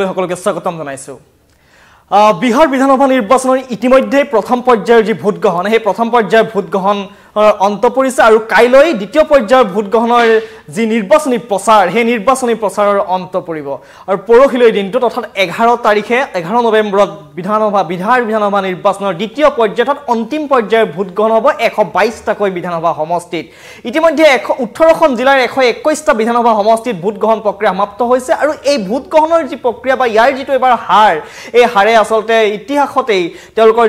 সকলকে স্বাগতম জানাইছো বিহাৰ বিধানসভা নিৰ্বাচনৰ ইতিমধ্যে প্ৰথম পৰ্যায়ৰ যি ভোট গ্ৰহণ সেই প্ৰথম পৰ্যায়ৰ ভোট গ্ৰহণ অন্ত পৰিছে আৰু কাইলৈ দ্বিতীয় পৰ্যায়ৰ ভোট গ্ৰহণৰ যি নিৰ্বাচনী প্ৰচাৰ সেই নিৰ্বাচনী প্ৰচাৰৰ অন্ত পৰিব আৰু পৰহিলৈ দিনটো অৰ্থাৎ 11 নৱেম্বৰত বিধানসভা নিৰ্বাচনৰ দ্বিতীয় পৰ্যায়ত অন্তিম পৰ্যায়ৰ ভোট গ্ৰহণ হ'ব 122টাকৈ বিধানসভা সমষ্টিত ইতিমধ্যে 18খন জিলাৰ 121টা বিধানসভা সমষ্টিত ভোট গ্ৰহণ প্ৰক্ৰিয়া সমাপ্ত হৈছে আৰু এই ভোট গ্ৰহণৰ যি প্ৰক্ৰিয়া বা ইয়াৰ যিটো এবাৰ হাৰ এই হাৰে আসলতে ইতিহাসতেই তেওঁলোকৰ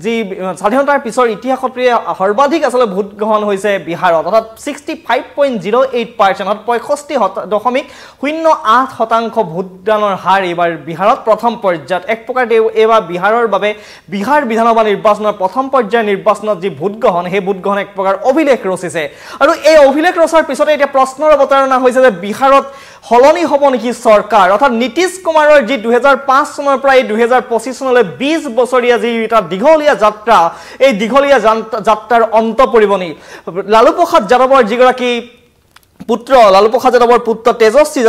যি স্বাধীনতাৰ পিছৰ ইতিহাসতে সৰ্বাধিক আসলে ভোট গ্ৰহণ হৈছে বিহাৰত অৰ্থাৎ 65.08% 65.08% ভোটদানৰ হাৰ এবাৰ বিহাৰত প্ৰথম পৰ্যায়ত এক প্ৰকাৰ এবাৰ বিহাৰৰ বাবে বিহাৰ বিধানসভা নিৰ্বাচনৰ প্ৰথম পৰ্যায়ৰ নিৰ্বাচনত যি ভোট গ্ৰহণ সেই ভোট গ্ৰহণ এক প্ৰকাৰ অভিলেখ ৰচিছে আৰু এই অভিলেখ ৰচাৰ পিছতে এতিয়া প্ৰশ্নৰ অৱতাৰণা হৈছে যে বিহাৰত হলনি হ'ব নেকি চৰকাৰ অৰ্থাৎ নীতিশ কুমাৰৰ যি 2005 চনৰ পৰা 2025 চনলৈ 20 বছৰীয়া যি এটা দীঘলীয়া যাত্ৰা এই দীঘলীয়া যাত্ৰাৰ অন্ত পৰিব নি লালু প্ৰসাদ যাদৱৰ যিগৰাকী পুত্ৰ লালু প্ৰসাদ যাদৱৰ পুত্ৰ তেজস্বী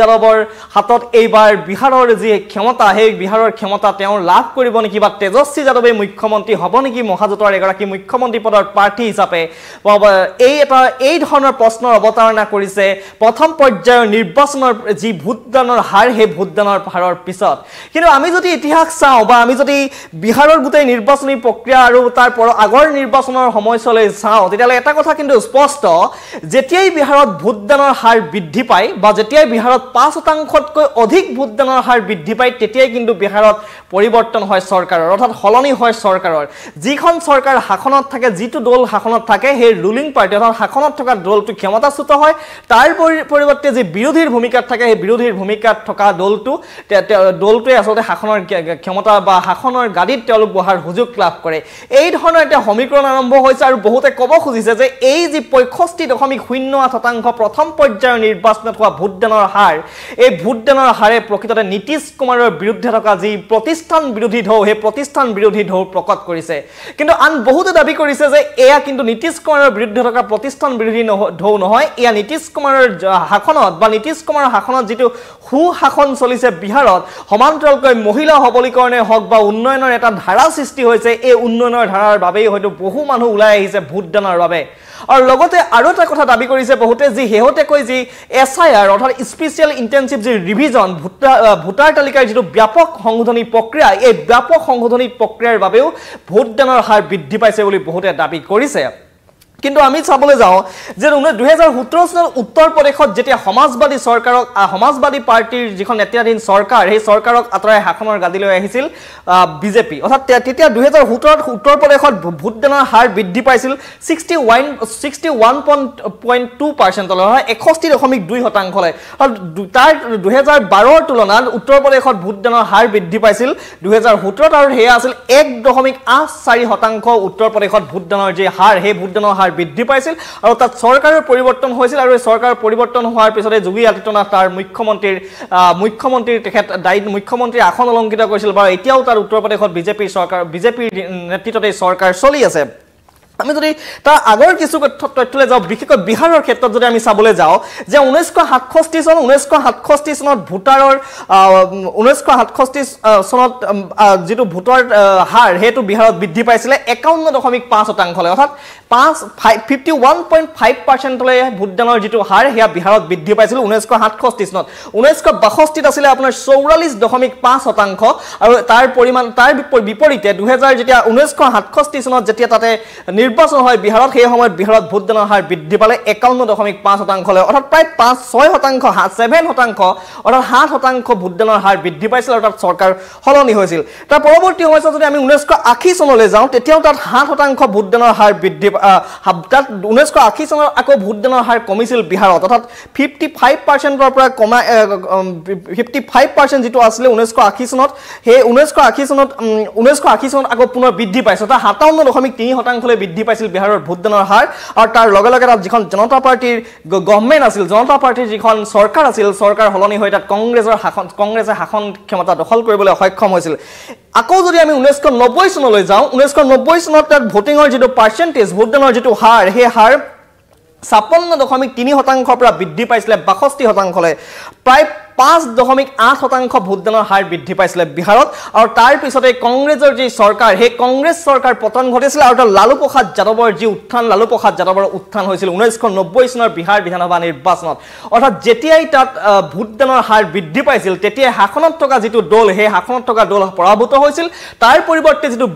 যাদৱৰ হাতত এইবাৰ বিহাৰৰ যি ক্ষমতা সেই বিহাৰৰ ক্ষমতা তেওঁ লাভ কৰিব নেকি বা তেজস্বী যাদৱে মুখ্যমন্ত্ৰী হ'ব নেকি মহাজোঁটৰ এগৰাকী মুখ্যমন্ত্ৰী পদৰ প্ৰাৰ্থী হিচাপে এই ধৰণৰ প্ৰশ্নৰ অৱতাৰণা কৰিছে প্ৰথম পৰ্যায়ৰ নিৰ্বাচনৰ যি ভোটদানৰ হাৰ সেই ভোটদানৰ হাৰৰ পিছত কিন্তু আমি যদি ইতিহাস চাওঁ বা আমি যদি বিহাৰৰ গোটেই নিৰ্বাচনী প্ৰক্ৰিয়া আৰু তাৰ আগৰ নিৰ্বাচনৰ সময়লৈ চাওঁ তেতিয়াহ'লে এটা কথা কিন্তু স্পষ্ট যেতিয়াই বিহাৰত ভোটদানৰ হাৰ বৃদ্ধি পায় বা যেতিয়াই বিহাৰত 5%তকৈ অধিক ভোটদানৰ হাৰ বৃদ্ধি পায় তেতিয়াই কিন্তু বিহাৰত পৰিৱৰ্তন হয় চৰকাৰৰ অৰ্থাৎ হলনি হয় চৰকাৰৰ যিখন চৰকাৰ শাসনত থাকে যিটো দল শাসনত থাকে সেই ৰুলিং পাৰ্টি অৰ্থাৎ শাসনত থকা দলটো ক্ষমতাচ্যুত হয় তাৰ পৰিৱৰ্তে যে বিৰোধীৰ ভূমিকাত থাকে সেই বিৰোধীৰ ভূমিকাত থকা দলটোৱে আসলে শাসনৰ ক্ষমতা বা শাসনৰ গাদীত তেওঁলোক বহাৰ সুযোগ লাভ কৰে এই ধৰণৰ এটা সমীকৰণ আৰম্ভ হৈছে আৰু বহুতে ক'ব খুজিছে যে এই যি 65.08% প্ৰথম পৰ্যায়ৰ নিৰ্বাচনত হোৱা ভোটদানৰ হাৰ এই ভোটদানৰ হাৰে প্ৰকৃততে নীতিশ কুমাৰৰ বিৰুদ্ধে থকা যি প্ৰতিষ্ঠান বিৰোধী ঢৌ সেই প্ৰতিষ্ঠান বিৰোধী ঢৌ প্ৰকট কৰিছে কিন্তু আন বহুতে দাবী কৰিছে যে এয়া কিন্তু নীতিশ কুমাৰৰ বিৰুদ্ধে থকা প্ৰতিষ্ঠান বিৰোধী ঢৌ নহয় এয়া নীতিশ কুমাৰৰ শাসনত বা নীতিশ কুমাৰৰ শাসনত যিটো সুশাসন চলিছে বিহাৰত সমান্তৰালকৈ মহিলা সবলীকৰণে হওক বা উন্নয়নৰ এটা ধাৰা সৃষ্টি হৈছে এই উন্নয়নৰ ধাৰাৰ বাবেই হয়তো বহু মানুহ ওলাই আহিছে ভোটদানৰ বাবে আৰু লগতে আৰু এটা কথা দাবী কৰিছে বহুতে যি হেহতেকৈ যি SIR অৰ্থাৎ স্পেচিয়েল ইন্টেনসিভ যি ৰিভিজন ভোটাৰ তালিকাৰ যিটো ব্যাপক সংশোধনী প্ৰক্ৰিয়া এই ব্যাপক সংশোধনী প্ৰক্ৰিয়াৰ বাবেও ভোটদানৰ হাৰ বৃদ্ধি পাইছে বুলি বহুতে দাবী কৰিছে কিন্তু আমি চাবলৈ যাওঁ যে 2017 চনত উত্তৰ প্ৰদেশত যেতিয়া সমাজবাদী পাৰ্টিৰ যিখন নেতৃত্বাধীন চৰকাৰ সেই চৰকাৰক আঁতৰাই শাসনৰ গাদীলৈ আহিছিল বিজেপি অৰ্থাৎ তেতিয়া 2017ত উত্তৰ প্ৰদেশত ভোটদানৰ হাৰ বৃদ্ধি পাইছিল 61.2% লৈ 61.2% লৈ তাৰ 2012ৰ তুলনাত উত্তৰ প্ৰদেশত ভোটদানৰ হাৰ বৃদ্ধি পাইছিল 2017ত আৰু হেয়া আছিল 1.84% উত্তৰ প্ৰদেশত ভোটদানৰ যে হাৰ সেই ভোটদানৰ হাৰ বৃদ্ধি পাইছিল আৰু তাত চৰকাৰৰ পৰিৱৰ্তন হৈছিল আৰু এই চৰকাৰ পৰিৱৰ্তন হোৱাৰ পিছতে যোগী আদিত্যনাথ তাৰ মুখ্যমন্ত্ৰীৰ তেখেত মুখ্যমন্ত্ৰীৰ আসন অলংকৃত কৰিছিল বা এতিয়াও তাৰ উত্তৰ প্ৰদেশত বিজেপিৰ নেতৃত্বত এই চৰকাৰ চলি আছে আমি যদি তাৰ আগৰ কিছু তথ্যলৈ যাওঁ বিশেষকৈ বিহাৰৰ ক্ষেত্ৰত যদি আমি চাবলৈ যাওঁ যে 1967 চনত ভোটাৰৰ 1967 চনত যিটো ভোটৰ হাৰ হেতু বিহাৰত বৃদ্ধি পাইছিল 51.5% লৈ অৰ্থাৎ 51.5% লৈ ভোটদানৰ যিটো হাৰ হেয়া বিহাৰত বৃদ্ধি পাইছিল 1967 চনত 1962 আছিল আপোনাৰ 44.5% আৰু তাৰ পৰিমাণ তাৰ বিপৰীতে 2000 যেতিয়া 1967 চনত যেতিয়া তাতে নিৰ্বাচন হয় বিহাৰত সেই সময়ত বিহাৰত ভোটদানৰ হাৰ বৃদ্ধি পালে 51.5% লৈ অৰ্থাৎ প্ৰায় 7% অৰ্থাৎ 7% ভোটদানৰ হাৰ বৃদ্ধি পাইছিল আৰু তাত চৰকাৰ হলনি হৈছিল তাৰ পৰৱৰ্তী সময়ত যদি আমি 1980 চনলৈ যাওঁ তেতিয়াও তাত 7% ভোটদানৰ হাৰ বৃদ্ধি তাত 1980 চনৰ আকৌ ভোটদানৰ হাৰ কমিছিল বিহাৰত অৰ্থাৎ 55%ৰ পৰা কমা 55% যিটো আছিল 1980 চনত সেই 1980 চনত আকৌ পুনৰ বৃদ্ধি পাইছে অৰ্থাৎ 57.3% লৈ বৃদ্ধি পাইছিল বিহাৰৰ ভোটদানৰ হাৰ আৰু তাৰ লগে লগে তাত যিখন জনতা পাৰ্টিৰ গভৰ্ণমেণ্ট আছিল জনতা পাৰ্টিৰ যিখন চৰকাৰ আছিল চৰকাৰ হলনি হৈ তাত কংগ্ৰেছে শাসন ক্ষমতা দখল কৰিবলৈ সক্ষম হৈছিল আকৌ যদি আমি 1990 চনলৈ যাওঁ 1990 চনত তাত ভোটিংৰ যিটো পাৰ্চেন্টেজ ভোটদানৰ যিটো হাৰ সেই হাৰ 56.3% পৰা বৃদ্ধি পাইছিলে 62%লৈ প্ৰায় 5.8% ভোটদানৰ হাৰ বৃদ্ধি পাইছিলে বিহাৰত আৰু তাৰ পিছতে কংগ্ৰেছৰ যি চৰকাৰ সেই কংগ্ৰেছ চৰকাৰ পতন ঘটিছিল আৰু লালু প্ৰসাদ যাদৱৰ যি উত্থান লালু প্ৰসাদ যাদৱৰ উত্থান হৈছিল 1990 চনৰ বিহাৰ বিধানসভা নিৰ্বাচনত অৰ্থাৎ যেতিয়াই তাত ভোটদানৰ হাৰ বৃদ্ধি পাইছিল তেতিয়াই শাসনত থকা যিটো দল সেই শাসনত থকা দল পৰাভূত হৈছিল তাৰ পৰিৱৰ্তে যিটো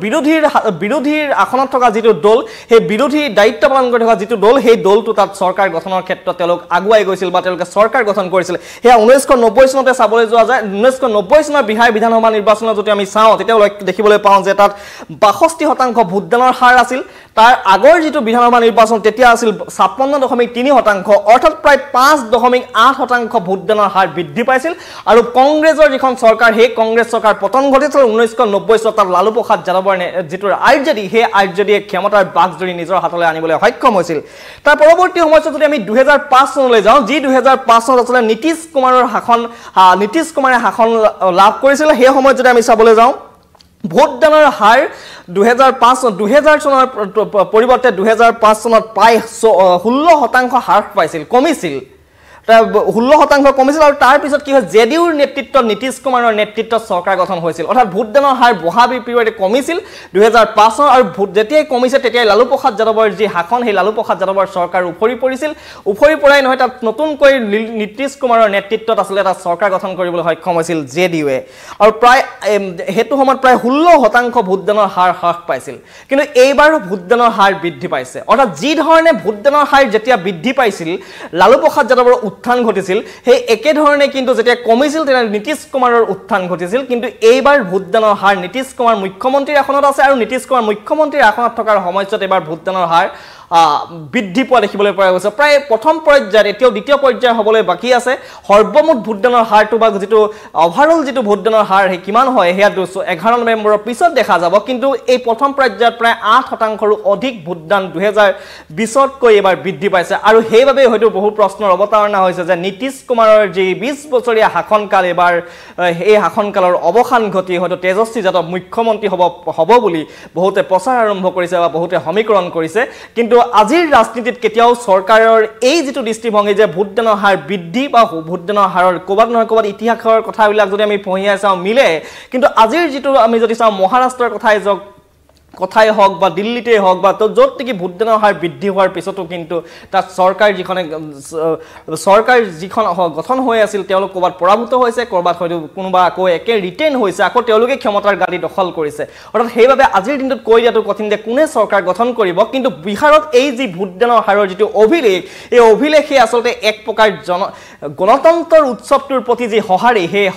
বিৰোধীৰ আসনত থকা যিটো দল সেই বিৰোধী দায়িত্ব পালন কৰি থকা যিটো দল সেই দলটো তাত চৰকাৰ গঠনৰ ক্ষেত্ৰত তেওঁলোক আগুৱাই গৈছিল বা তেওঁলোকে চৰকাৰ গঠন কৰিছিল হেয়া 1990 চনতে চাবলৈ যোৱা যায় 1990 চনৰ বিহাৰ বিধানসভা নিৰ্বাচনত যদি আমি চাওঁ তেতিয়া দেখিবলৈ পাওঁ যে তাত 62% ভোটদানৰ হাৰ আছিল তাৰ আগৰ যিটো বিধানসভা নিৰ্বাচন তেতিয়া আছিল 56.3% অৰ্থাৎ প্ৰায় 5.8% ভোটদানৰ হাৰ বৃদ্ধি পাইছিল আৰু কংগ্ৰেছৰ যিখন চৰকাৰ সেই কংগ্ৰেছ চৰকাৰ পতন ঘটিছিল 1990 চনত লালু প্ৰসাদ যাদৱৰ যিটো আৰজেডি সেই আৰজেডিয়ে ক্ষমতাৰ বাগজৰি নিজৰ হাতলৈ আনিবলৈ সক্ষম হৈছিল তাৰ পৰৱৰ্তী সময়ত যদি আমি 2005 চনলৈ যাওঁ যি 2005 চনত আছিল নীতিশ কুমাৰে শাসন লাভ কৰিছিল সেই সময়ত যদি আমি চাবলৈ যাওঁ ভোটদানৰ হাৰ 2000 চনৰ পৰিৱৰ্তে 2005 চনত প্ৰায় 16% হ্ৰাস পাইছিল কমিছিল 16% কমিছিল আৰু তাৰ পিছত কি হয় জেডিউৰ নেতৃত্বত নীতিশ কুমাৰৰ নেতৃত্বত চৰকাৰ গঠন হৈছিল অৰ্থাৎ ভোটদানৰ হাৰ বহাবি পৰিৱৰ্তে কমিছিল 2005 চনৰ আৰু যেতিয়াই কমিছে তেতিয়াই লালু প্ৰসাদ যাদৱৰ যি শাসন সেই লালু প্ৰসাদ যাদৱৰ চৰকাৰ উপৰি পৰিছিল উপৰি পৰাই নহয় তাত নতুনকৈ নীতিশ কুমাৰৰ নেতৃত্বত আছিল এটা চৰকাৰ গঠন কৰিবলৈ সক্ষম হৈছিল জেডিউৱে আৰু প্ৰায় হেতু সময়ত প্ৰায় 16% ভোটদানৰ হাৰ হ্ৰাস পাইছিল কিন্তু এইবাৰ ভোটদানৰ হাৰ বৃদ্ধি পাইছে অৰ্থাৎ যি ধৰণে ভোটদানৰ হাৰ যেতিয়া বৃদ্ধি পাইছিল লালু প্ৰসাদ যাদৱৰ উত্থান ঘটিছিল সেই একে ধৰণে কিন্তু যেতিয়া কমিছিল তেতিয়া নীতিশ কুমাৰৰ উত্থান ঘটিছিল কিন্তু এইবাৰ ভোটদানৰ হাৰ নীতিশ কুমাৰ মুখ্যমন্ত্ৰীৰ আসনত আছে আৰু নীতিশ কুমাৰ মুখ্যমন্ত্ৰীৰ আসনত থকাৰ সময়ত এবাৰ ভোটদানৰ হাৰ বৃদ্ধি পোৱা দেখিবলৈ পোৱা গৈছে প্ৰায় প্ৰথম পৰ্যায়ত এতিয়াও দ্বিতীয় পৰ্যায় হ'বলৈ বাকী আছে সৰ্বমুঠ ভোটদানৰ হাৰটো বা যিটো ওভাৰঅল যিটো ভোটদানৰ হাৰ হে কিমান হয় হেয়া 11 নৱেম্বৰৰ পিছত দেখা যাব কিন্তু এই প্ৰথম পৰ্যায়ত প্ৰায় 8%ৰো অধিক ভোটদান 2020তকৈ এবাৰ বৃদ্ধি পাইছে আৰু সেইবাবে হয়তো বহু প্ৰশ্নৰ অৱতাৰণা হৈছে যে নীতিশ কুমাৰৰ যি 20 বছৰীয়া শাসনকাল এবাৰ এই শাসনকালৰ অৱসান ঘটি হয়তো তেজস্বী যাদৱ মুখ্যমন্ত্ৰী হ'ব বুলি বহুতে প্ৰচাৰ আৰম্ভ কৰিছে বা বহুতে সমীকৰণ কৰিছে কিন্তু আজিৰ ৰাজনীতিত কেতিয়াও চৰকাৰৰ এই যিটো দৃষ্টিভংগী যে ভোটদানৰ হাৰ বৃদ্ধি বা ভোটদানৰ হাৰৰ ক'বাত নহয় ক'বাত ইতিহাসৰ কথাবিলাক যদি আমি পঢ়িয়াই চাওঁ মিলে কিন্তু আজিৰ যিটো আমি যদি চাওঁ মহাৰাষ্ট্ৰৰ কথাই হওক বা দিল্লীতে হওক বা য'ত নেকি ভোটদানৰ হাৰ বৃদ্ধি হোৱাৰ পিছতো কিন্তু তাত চৰকাৰ যিখন গঠন হৈ আছিল তেওঁলোক ক'বাত পৰাভূত হৈছে ক'বাত হয়তো কোনোবা আকৌ একে ৰিটেইন হৈছে আকৌ তেওঁলোকে ক্ষমতাৰ গাদী দখল কৰিছে অৰ্থাৎ সেইবাবে আজিৰ দিনটোত কৈ দিয়াটো কঠিন যে কোনে চৰকাৰ গঠন কৰিব কিন্তু বিহাৰত এই যি ভোটদানৰ হাৰৰ যিটো অভিলেখ এই অভিলেখে আচলতে এক প্ৰকাৰ গণতন্ত্ৰৰ উৎসৱটোৰ প্ৰতি যি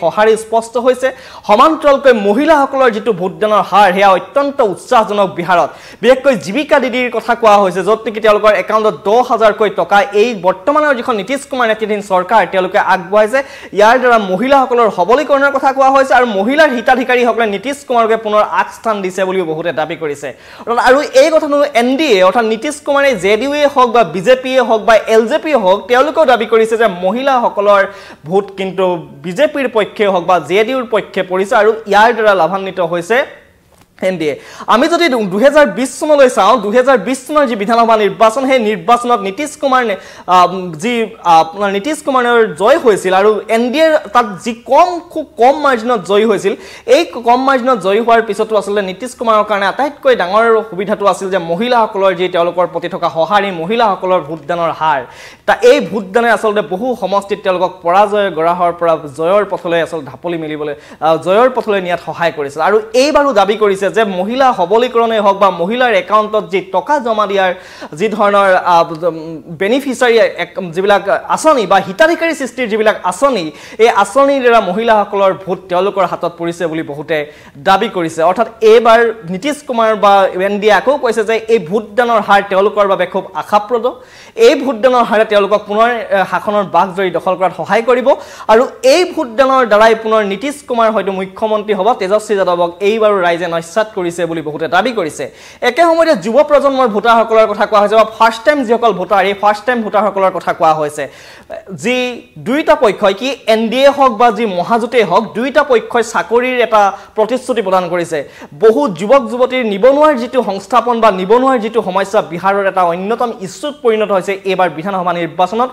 সঁহাৰি স্পষ্ট হৈছে সমান্তৰালকৈ মহিলাসকলৰ যিটো ভোটদানৰ হাৰ হেয়া অত্যন্ত উৎসাহজনক বিহাৰত বিশেষকৈ জীৱিকা দিদিৰ কথা কোৱা হৈছে য'ত নেকি তেওঁলোকৰ একাউণ্টত 10,000কৈ টকা এই বৰ্তমানৰ যিখন নীতিশ কুমাৰ নেতৃত্বাধীন চৰকাৰ তেওঁলোকে আগবঢ়াইছে ইয়াৰ দ্বাৰা মহিলাসকলৰ সবলীকৰণৰ কথা কোৱা হৈছে আৰু মহিলাৰ হিতাধিকাৰীসকলে নীতিশ কুমাৰকে পুনৰ আগস্থান দিছে বুলিও বহুতে দাবী কৰিছে আৰু এই কথাটো এনডিএ অৰ্থাৎ নীতিশ কুমাৰে জেডিউৱে হওক বা বিজেপিয়ে হওক বা এলজেপিয়ে হওক তেওঁলোকেও দাবী কৰিছে যে মহিলাসকলৰ ভোট কিন্তু বিজেপিৰ পক্ষে হওক বা জেডিউৰ পক্ষে পৰিছে আৰু ইয়াৰ দ্বাৰা লাভান্বিত হৈছে এনডিএ আমি যদি 2020 চনলৈ চাওঁ 2020 চনৰ যি বিধানসভা নিৰ্বাচন সেই নিৰ্বাচনত নীতিশ কুমাৰৰ জয় হৈছিল আৰু এনডিএৰ তাত যি খুব কম মাৰ্জিনত জয় হৈছিল এই কম মাৰ্জিনত জয় হোৱাৰ পিছতো আচলতে নীতিশ কুমাৰৰ কাৰণে আটাইতকৈ ডাঙৰ সুবিধাটো আছিল যে মহিলাসকলৰ যি তেওঁলোকৰ প্ৰতি থকা সঁহাৰি মহিলাসকলৰ ভোটদানৰ হাৰ এই ভোটদানে আচলতে বহু সমষ্টিত তেওঁলোকক পৰাজয় গৰাহৰ পৰা জয়ৰ পথলৈ আচলতে ঢাপলি মেলিবলৈ জয়ৰ পথলৈ নিয়াত সহায় কৰিছিল আৰু এইবাৰো দাবী কৰিছে যে মহিলা সবলীকৰণে হওক বা মহিলাৰ একাউণ্টত যি টকা জমা দিয়াৰ যি ধৰণৰ বেনিফিচিয়াৰী যিবিলাক আঁচনি বা হিতাধিকাৰী সৃষ্টিৰ যিবিলাক আঁচনি এই আঁচনিৰ দ্বাৰা মহিলাসকলৰ ভোট তেওঁলোকৰ হাতত পৰিছে বুলি বহুতে দাবী কৰিছে অৰ্থাৎ এইবাৰ নীতিশ কুমাৰ বা এনডিএ আকৌ কৈছে যে এই ভোটদানৰ হাৰ তেওঁলোকৰ বাবে খুব আশাপ্ৰদ এই ভোটদানৰ হাৰে তেওঁলোকক পুনৰ শাসনৰ বাগজৰি দখল কৰাত সহায় কৰিব আৰু এই ভোটদানৰ দ্বাৰাই পুনৰ নীতিশ কুমাৰ হয়তো মুখ্যমন্ত্ৰী হ'ব তেজস্বী যাদৱক এইবাৰো ৰাইজে আত্মসাৎ কৰিছে বুলি বহুতে দাবী কৰিছে একে সময়তে যুৱ প্ৰজন্মৰ ভোটাৰসকলৰ কথা কোৱা হৈছে বা ফাৰ্ষ্ট টাইম যিসকল ভোটাৰ এই ফাৰ্ষ্ট টাইম ভোটাৰসকলৰ কথা কোৱা হৈছে যি দুইটা পক্ষই কি এনডিএ হওক বা যি মহাজোঁটেই হওক দুইটা পক্ষই চাকৰিৰ এটা প্ৰতিশ্ৰুতি প্ৰদান কৰিছে বহু যুৱক যুৱতীৰ নিবনুৱাৰ যিটো সংস্থাপন বা নিবনুৱাৰ যিটো সমস্যা বিহাৰৰ এটা অন্যতম ইস্যুত পৰিণত হৈছে এইবাৰ বিধানসভা নিৰ্বাচনত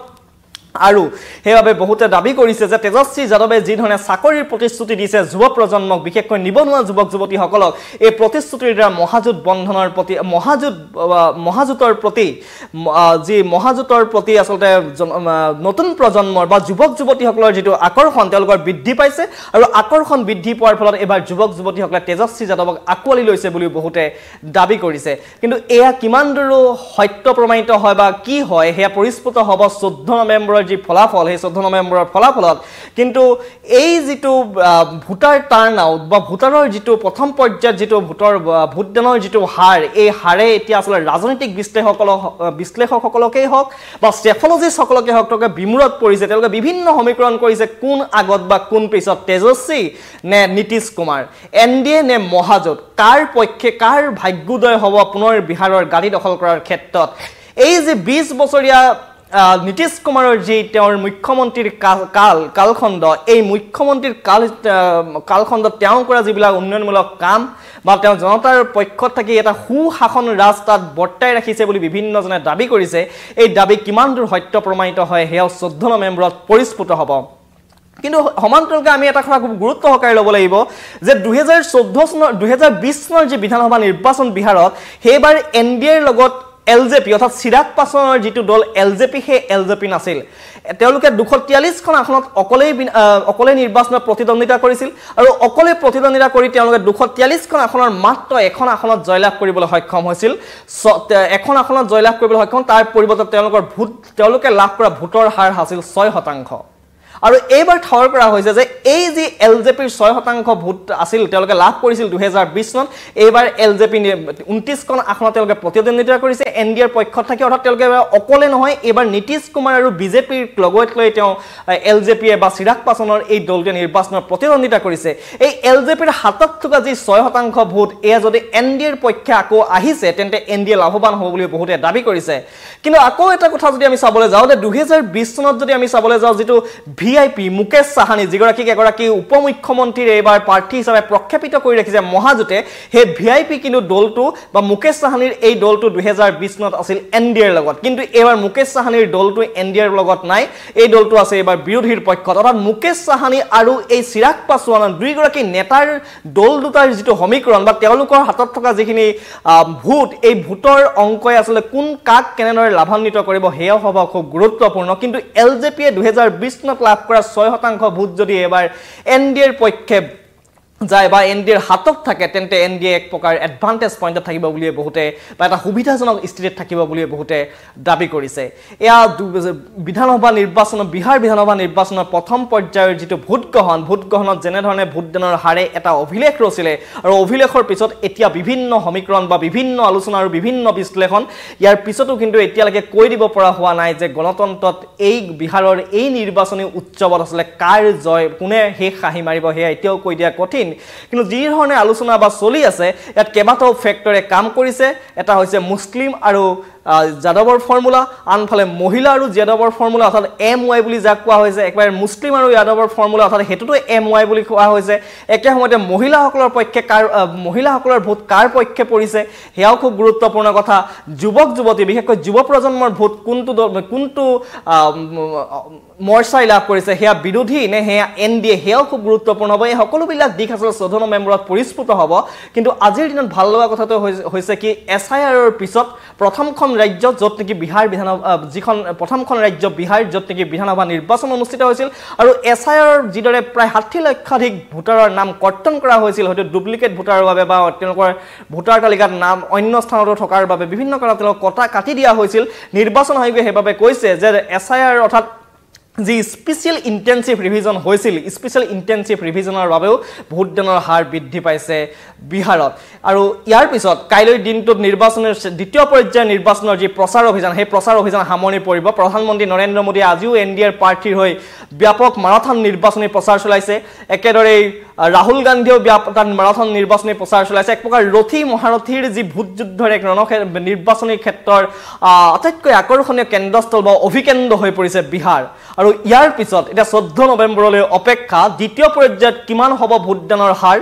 আৰু হেবাবে বহুতে দাবী কৰিছে যে তেজস্বী যাদৱে যি ধৰণে চাকৰিৰ প্ৰতিশ্ৰুতি দিছে যুৱ প্ৰজন্মক বিশেষকৈ নিবনুৱা যুৱক যুৱতীসকলক এই প্ৰতিশ্ৰুতিৰ দ্বাৰা মহাজোঁট বন্ধনৰ প্ৰতি মহাজোঁটৰ প্ৰতি আচলতে নতুন প্ৰজন্মৰ বা যুৱক যুৱতীসকলৰ যিটো আকৰ্ষণ তেওঁলোকৰ বৃদ্ধি পাইছে আৰু আকৰ্ষণ বৃদ্ধি পোৱাৰ ফলত এবাৰ যুৱক যুৱতীসকলে তেজস্বী যাদৱক আঁকোৱালি লৈছে বুলি বহুতে দাবী কৰিছে কিন্তু এয়া কিমান দূৰ সত্য প্ৰমাণিত হয় বা কি হয় সেয়া পৰিস্ফুট হ'ব 14 নৱেম্বৰৰ যি ফলাফল সেই 14 নৱেম্বৰৰ ফলাফলত কিন্তু এই যিটো ভোটাৰ টাৰ্ন আউট বা ভোটাৰৰ যিটো প্ৰথম পৰ্যায়ত যিটো ভোটদানৰ যিটো হাৰ এই হাৰে এতিয়া আসলে ৰাজনৈতিক বিশ্লেষকসকলকেই হওক বা ষ্টেফলজিষ্টসকলকে হওক তেওঁলোকে বিমূৰত পৰিছে তেওঁলোকে বিভিন্ন সমীকৰণ কৰিছে কোন আগত বা কোন পিছত তেজস্বী নে নীতিশ কুমাৰ এনডিএ নে মহাজোঁট কাৰ পক্ষে কাৰ ভাগ্যোদয় হ'ব পুনৰ বিহাৰৰ গাড়ী দখল কৰাৰ ক্ষেত্ৰত এই যে 20 বছৰীয়া নীতিশ কুমাৰৰ যি তেওঁৰ মুখ্যমন্ত্ৰীৰ কালখণ্ড এই মুখ্যমন্ত্ৰীৰ কালখণ্ডত তেওঁ কৰা যিবিলাক উন্নয়নমূলক কাম বা তেওঁ জনতাৰ পক্ষত থাকি এটা সুশাসন ৰাস্তাত বৰ্তাই ৰাখিছে বুলি বিভিন্নজনে দাবী কৰিছে এই দাবী কিমান দূৰ সত্য প্ৰমাণিত হয় হেয়া 14 নৱেম্বৰত পৰিস্ফুট হ'ব কিন্তু সমান্তৰালকৈ আমি এটা কথা খুব গুৰুত্ব সহকাৰে ল'ব লাগিব যে 2020 চনৰ যি বিধানসভা নিৰ্বাচন বিহাৰত সেইবাৰ এনডিএৰ লগত এলজেপি অৰ্থাৎ চিৰাগ পাছৱানৰ যিটো দল এলজেপি সেই এলজেপি নাছিল তেওঁলোকে 243 খন আসনত অকলে নিৰ্বাচনত প্ৰতিদ্বন্দ্বিতা কৰিছিল আৰু অকলে প্ৰতিদ্বন্দ্বিতা কৰি তেওঁলোকে 243 খন আসনৰ মাত্ৰ এখন আসনত জয়লাভ কৰিবলৈ সক্ষম হৈছিল এখন আসনত জয়লাভ কৰিবলৈ সক্ষম তাৰ পৰিৱৰ্তে তেওঁলোকে লাভ কৰা ভোটৰ হাৰ আছিল 6% আৰু এইবাৰ ঠাৱৰ কৰা হৈছে যে এই যি এলজেপিৰ 6% ভোট আছিল তেওঁলোকে লাভ কৰিছিল 2020 চনত এইবাৰ এলজেপি 29 খন আসনত তেওঁলোকে প্ৰতিদ্বন্দ্বিতা কৰিছে এনডিএৰ পক্ষত থাকি অৰ্থাৎ তেওঁলোকে অকলে নহয় এইবাৰ নীতিশ কুমাৰ আৰু বিজেপিৰ লগত লৈ তেওঁ এলজেপিয়ে বা চিৰাগ পাছৱানৰ এই দলটোৱে নিৰ্বাচনত প্ৰতিদ্বন্দ্বিতা কৰিছে এই এলজেপিৰ হাতত থকা যি 6% ভোট এয়া যদি এনডিএৰ পক্ষে আকৌ আহিছে তেন্তে এনডিএ লাভৱান হ'ব বুলি বহুতে দাবী কৰিছে কিন্তু আকৌ এটা কথা যদি আমি চাবলৈ যাওঁ যে 2020 চনত যদি আমি চাবলৈ যাওঁ যেটো ভিআইপি মুকেশ সাহানী এগৰাকী উপমুখ্যমন্ত্ৰীৰ এবাৰ প্ৰাৰ্থী হিচাপে প্ৰক্ষেপিত কৰি ৰাখিছে মহাজোঁটে সেই ভিআইপি কিন্তু দলটো বা মুকেশ সাহানীৰ এই দলটো 2020 চনত আছিল এনডিএৰ লগত কিন্তু এবাৰ মুকেশ সাহানীৰ দলটো এনডিএৰ লগত নাই এই দলটো আছে এবাৰ বিৰোধীৰ পক্ষত অৰ্থাৎ মুকেশ সাহানী আৰু এই চিৰাগ পাছৱান দুইগৰাকী নেতাৰ দল দুটাৰ যিটো সমীকৰণ বা তেওঁলোকৰ হাতত থকা যিখিনি ভোট এই ভোটৰ অংকই আসলে কোন কাক কেনেদৰে লাভান্বিত কৰিব হেয়া হ'ব খুব গুৰুত্বপূৰ্ণ কিন্তু এলজেপিয়ে 2020 চনত লাভ কৰা 6% ভোট যদি এবাৰ এনডিএৰ পক্ষে যায় বা এনডিএৰ হাতত থাকে তেন্তে এনডিএ এক প্ৰকাৰ এডভান্টেজ পইণ্টত থাকিব বুলি বহুতে বা এটা সুবিধাজনক স্থিতিত থাকিব বুলি বহুতে দাবী কৰিছে এয়া বিধানসভা নিৰ্বাচন বিহাৰ বিধানসভা নিৰ্বাচনৰ প্ৰথম পৰ্যায়ৰ যিটো ভোটগ্ৰহণত যেনেধৰণে ভোটদানৰ হাৰে এটা অভিলেখ ৰচিলে আৰু অভিলেখৰ পিছত এতিয়া বিভিন্ন সমীকৰণ বা বিভিন্ন আলোচনা আৰু বিভিন্ন বিশ্লেষণ ইয়াৰ পিছতো কিন্তু এতিয়ালৈকে কৈ দিব পৰা হোৱা নাই যে গণতন্ত্ৰত এই বিহাৰৰ এই নিৰ্বাচনী উৎসৱত আসলে কাৰ জয় কোনে শেষ হাঁহি মাৰিব সেয়া এতিয়াও কৈ দিয়া কঠিন কিন্তু যি ধৰণে আলোচনা বা চলি আছে ইয়াত কেইবাটাও ফেক্টৰে কাম কৰিছে এটা হৈছে মুছলিম আৰু যাদৱৰ ফৰ্মুলা আনফালে মহিলা আৰু যাদৱৰ ফৰ্মুলা অৰ্থাৎ এমৱাই বুলি যাক কোৱা হৈছে একবাৰ মুছলিম আৰু যাদৱৰ ফৰ্মুলা অৰ্থাৎ হেতুটো এমৱাই বুলি কোৱা হৈছে একে সময়তে মহিলাসকলৰ ভোট কাৰ পক্ষে পৰিছে হেয়াও খুব গুৰুত্বপূৰ্ণ কথা যুৱক যুৱতী বিশেষকৈ যুৱ প্ৰজন্মৰ ভোট কোনটো মৰ্চাই লাভ কৰিছে হেয়া বিৰোধী নে হেয়া এনডিএ হেয়াও খুব গুৰুত্বপূৰ্ণ হ'ব এই সকলোবিলাক দিশ আসলে 14 নৱেম্বৰত পৰিস্ফুট হ'ব কিন্তু আজিৰ দিনত ভাল লগা কথাটো হৈছে কি এছআইআৰৰ পিছত প্ৰথমখন ৰাজ্য য'ত নেকি বিহাৰ যিখন প্ৰথমখন ৰাজ্য বিহাৰ য'ত নেকি বিধানসভা নিৰ্বাচন অনুষ্ঠিত হৈছিল আৰু এছআইআৰৰ যিদৰে প্ৰায় 60 লক্ষাধিক ভোটাৰৰ নাম কৰ্তন কৰা হৈছিল হয়তো ডুপ্লিকেট ভোটাৰৰ বাবে বা তেওঁলোকৰ ভোটাৰ তালিকাত নাম অন্য স্থানত থকাৰ বাবে বিভিন্ন কাৰণত তেওঁলোকক কাটি দিয়া হৈছিল নিৰ্বাচন আয়োগে সেইবাবে কৈছে যে এছআইআৰ অৰ্থাৎ যি স্পেচিয়েল ইণ্টেনচিভ ৰিভিজন হৈছিল স্পেচিয়েল ইণ্টেনচিভ ৰিভিজনৰ বাবেও ভোটদানৰ হাৰ বৃদ্ধি পাইছে বিহাৰত আৰু ইয়াৰ পিছত কাইলৈ দিনটোত নিৰ্বাচনৰ দ্বিতীয় পৰ্যায়ৰ নিৰ্বাচনৰ যি প্ৰচাৰ অভিযান সেই প্ৰচাৰ অভিযান সামৰণি পৰিব প্ৰধানমন্ত্ৰী নৰেন্দ্ৰ মোদীয়ে আজিও এনডিএৰ প্ৰাৰ্থীৰ হৈ ব্যাপক মাৰাথন নিৰ্বাচনী প্ৰচাৰ চলাইছে একেদৰে ৰাহুল গান্ধীও ব্যাপক মাৰাথন নিৰ্বাচনী প্ৰচাৰ চলাইছে এক প্ৰকাৰ ৰথী মহাৰথীৰ যি ভোট যুদ্ধৰ এক নিৰ্বাচনী ক্ষেত্ৰৰ আটাইতকৈ আকৰ্ষণীয় কেন্দ্ৰস্থল বা অভিকেন্দ্ৰ হৈ পৰিছে বিহাৰ আৰু ইয়াৰ পিছত এটা 14 নৱেম্বৰলৈ অপেক্ষা দ্বিতীয় পৰ্যায়ত কিমান হ'ব ভোটদানৰ হাৰ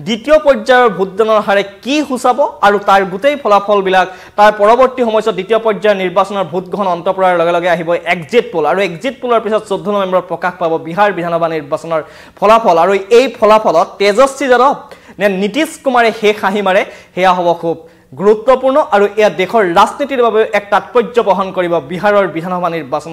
দ্বিতীয় পৰ্যায়ৰ ভোটদানৰ হাৰে কি হুচাব আৰু তাৰ গোটেই ফলাফলবিলাক তাৰ পৰৱৰ্তী সময়ত দ্বিতীয় পৰ্যায়ৰ নিৰ্বাচনৰ ভোট গ্ৰহণ অন্ত পৰাৰ লগে লগে আহিব এক্সিট পোল আৰু এক্সিট পোলৰ পিছত 14 নৱেম্বৰত প্ৰকাশ পাব বিহাৰ বিধানসভা নিৰ্বাচনৰ ফলাফল আৰু এই ফলাফলত তেজস্বী যাদৱ নে নীতিশ কুমাৰে শেষ হাঁহি মাৰে হেয়া হ'ব খুব গুৰুত্বপূৰ্ণ আৰু এয়া দেশৰ ৰাজনীতিৰ বাবে এক তাৎপৰ্য বহন কৰিব বিহাৰৰ বিধানসভা নিৰ্বাচন